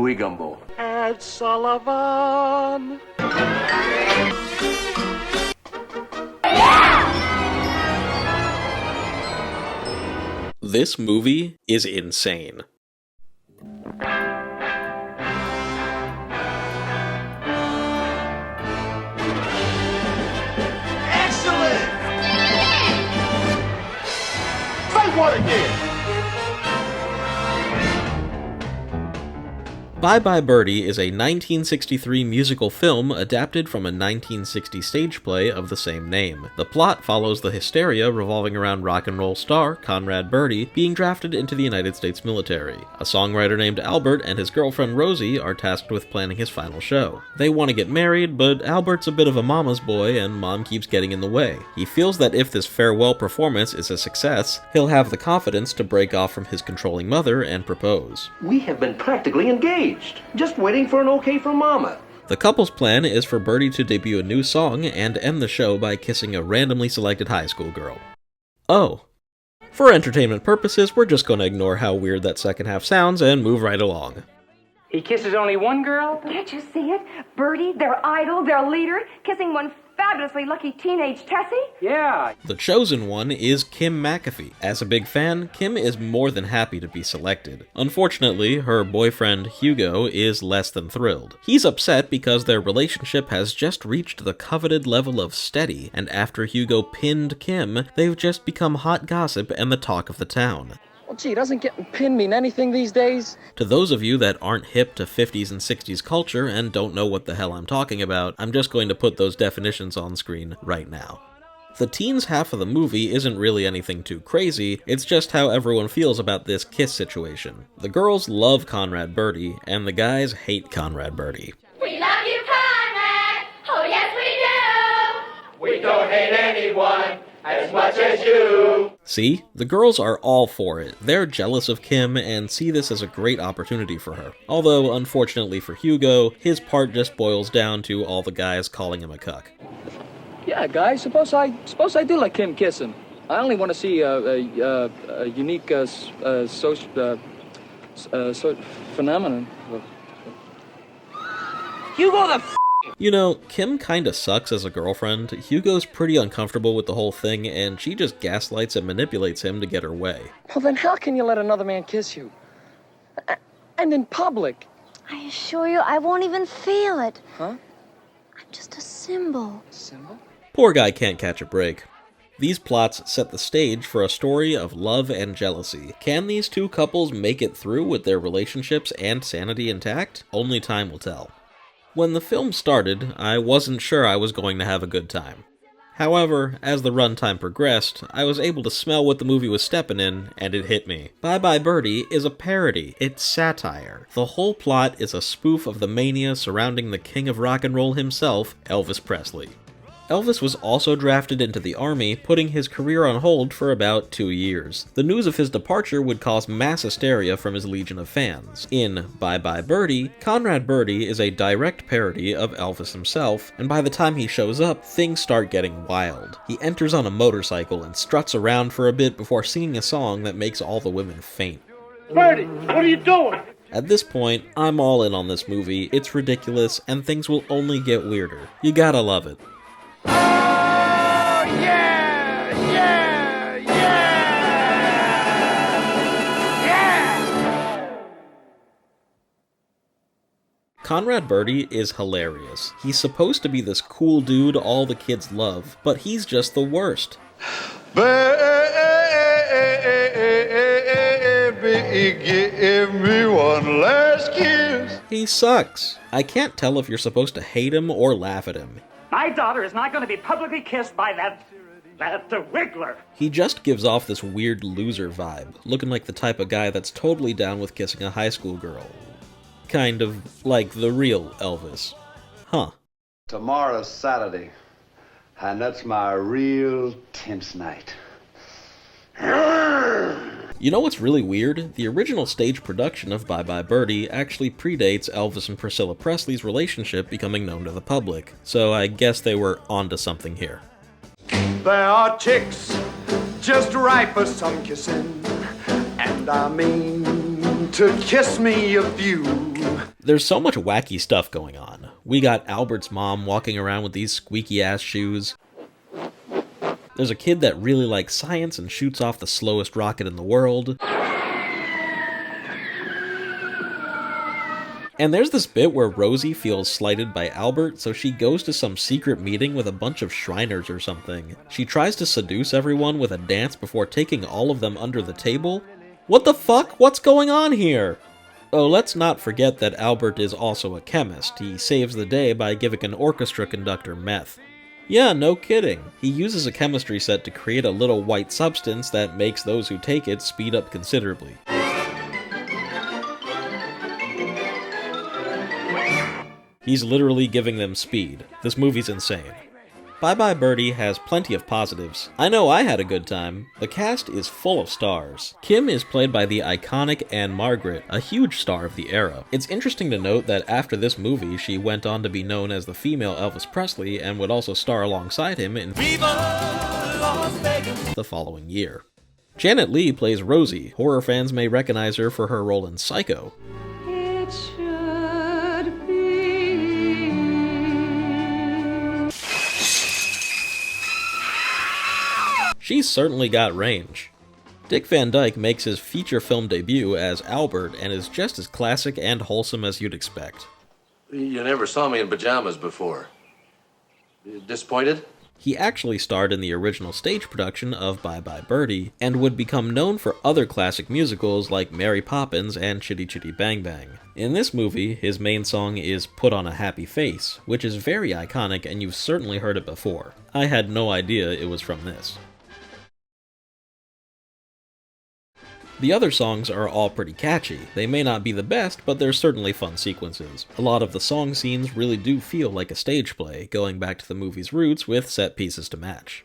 gooey gumbo. Ed Sullivan. This movie is insane. Excellent! Say what again? Bye Bye Birdie is a 1963 musical film adapted from a 1960 stage play of the same name. The plot follows the hysteria revolving around rock and roll star Conrad Birdie being drafted into the United States military. A songwriter named Albert and his girlfriend Rosie are tasked with planning his final show. They want to get married, but Albert's a bit of a mama's boy and mom keeps getting in the way. He feels that if this farewell performance is a success, he'll have the confidence to break off from his controlling mother and propose. We have been practically engaged. Just waiting for an okay from Mama. The couple's plan is for Birdie to debut a new song and end the show by kissing a randomly selected high school girl. Oh. For entertainment purposes, we're just going to ignore how weird that second half sounds and move right along. He kisses only one girl? Can't you see it? Birdie, their idol, their leader, kissing one fabulously lucky teenage Tessie? Yeah. The chosen one is Kim McAfee. As a big fan, Kim is more than happy to be selected. Unfortunately, her boyfriend Hugo is less than thrilled. He's upset because their relationship has just reached the coveted level of steady, and after Hugo pinned Kim, they've just become hot gossip and the talk of the town. Well, gee, doesn't getting pinned mean anything these days? To those of you that aren't hip to 50s and 60s culture and don't know what the hell I'm talking about, I'm just going to put those definitions on screen right now. The teens half of the movie isn't really anything too crazy, it's just how everyone feels about this kiss situation. The girls love Conrad Birdie, and the guys hate Conrad Birdie. We love you, Conrad! Oh, yes, we do! We don't hate anyone as much as you. See? The girls are all for it. They're jealous of Kim and see this as a great opportunity for her. Although, unfortunately for Hugo, his part just boils down to all the guys calling him a cuck. Yeah, guys, suppose I do let Kim kiss him. I only want to see a unique social phenomenon. Hugo the You know, Kim kinda sucks as a girlfriend. Hugo's pretty uncomfortable with the whole thing, and she just gaslights and manipulates him to get her way. Well, then how can you let another man kiss you? And in public. I assure you, I won't even feel it. Huh? I'm just a symbol. Symbol? Poor guy can't catch a break. These plots set the stage for a story of love and jealousy. Can these two couples make it through with their relationships and sanity intact? Only time will tell. When the film started, I wasn't sure I was going to have a good time. However, as the runtime progressed, I was able to smell what the movie was stepping in, and it hit me. Bye Bye Birdie is a parody. It's satire. The whole plot is a spoof of the mania surrounding the king of rock and roll himself, Elvis Presley. Elvis was also drafted into the army, putting his career on hold for about 2 years. The news of his departure would cause mass hysteria from his legion of fans. In Bye Bye Birdie, Conrad Birdie is a direct parody of Elvis himself, and by the time he shows up, things start getting wild. He enters on a motorcycle and struts around for a bit before singing a song that makes all the women faint. Birdie, what are you doing? At this point, I'm all in on this movie. It's ridiculous, and things will only get weirder. You gotta love it. Oh, yeah! Yeah! Yeah! Yeah! Conrad Birdie is hilarious. He's supposed to be this cool dude all the kids love, but he's just the worst. Baby, give me one last kiss. He sucks. I can't tell if you're supposed to hate him or laugh at him. My daughter is not going to be publicly kissed by that wiggler. He just gives off this weird loser vibe, looking like the type of guy that's totally down with kissing a high school girl. Kind of like the real Elvis. Huh. Tomorrow's Saturday, and that's my real tense night. You know what's really weird? The original stage production of Bye Bye Birdie actually predates Elvis and Priscilla Presley's relationship becoming known to the public, so I guess they were onto something here. There are chicks just ripe for some kissing, and I mean come to kiss me a few. There's so much wacky stuff going on. We got Albert's mom walking around with these squeaky-ass shoes. There's a kid that really likes science and shoots off the slowest rocket in the world. And there's this bit where Rosie feels slighted by Albert, so she goes to some secret meeting with a bunch of Shriners or something. She tries to seduce everyone with a dance before taking all of them under the table. What the fuck? What's going on here? Oh, let's not forget that Albert is also a chemist. He saves the day by giving an orchestra conductor meth. Yeah, no kidding. He uses a chemistry set to create a little white substance that makes those who take it speed up considerably. He's literally giving them speed. This movie's insane. Bye Bye Birdie has plenty of positives. I know I had a good time. The cast is full of stars. Kim is played by the iconic Anne Margaret, a huge star of the era. It's interesting to note that after this movie, she went on to be known as the female Elvis Presley and would also star alongside him in Viva Las Vegas the following year. Janet Leigh plays Rosie. Horror fans may recognize her for her role in Psycho. She's certainly got range. Dick Van Dyke makes his feature film debut as Albert and is just as classic and wholesome as you'd expect. You never saw me in pajamas before. Disappointed? He actually starred in the original stage production of Bye Bye Birdie, and would become known for other classic musicals like Mary Poppins and Chitty Chitty Bang Bang. In this movie, his main song is Put on a Happy Face, which is very iconic and you've certainly heard it before. I had no idea it was from this. The other songs are all pretty catchy. They may not be the best, but they're certainly fun sequences. A lot of the song scenes really do feel like a stage play, going back to the movie's roots with set pieces to match.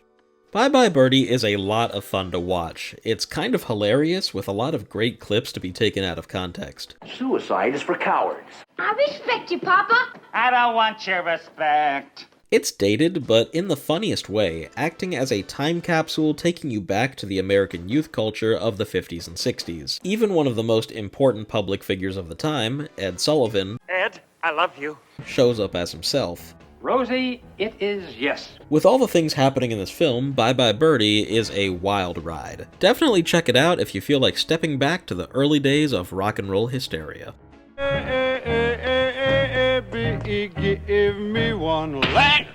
Bye Bye Birdie is a lot of fun to watch. It's kind of hilarious, with a lot of great clips to be taken out of context. Suicide is for cowards. I respect you, Papa. I don't want your respect. It's dated, but in the funniest way, acting as a time capsule taking you back to the American youth culture of the 50s and 60s. Even one of the most important public figures of the time, Ed Sullivan, Ed, I love you. shows up as himself. Rosie, it is yes. With all the things happening in this film, Bye Bye Birdie is a wild ride. Definitely check it out if you feel like stepping back to the early days of rock and roll hysteria. Give me one leg.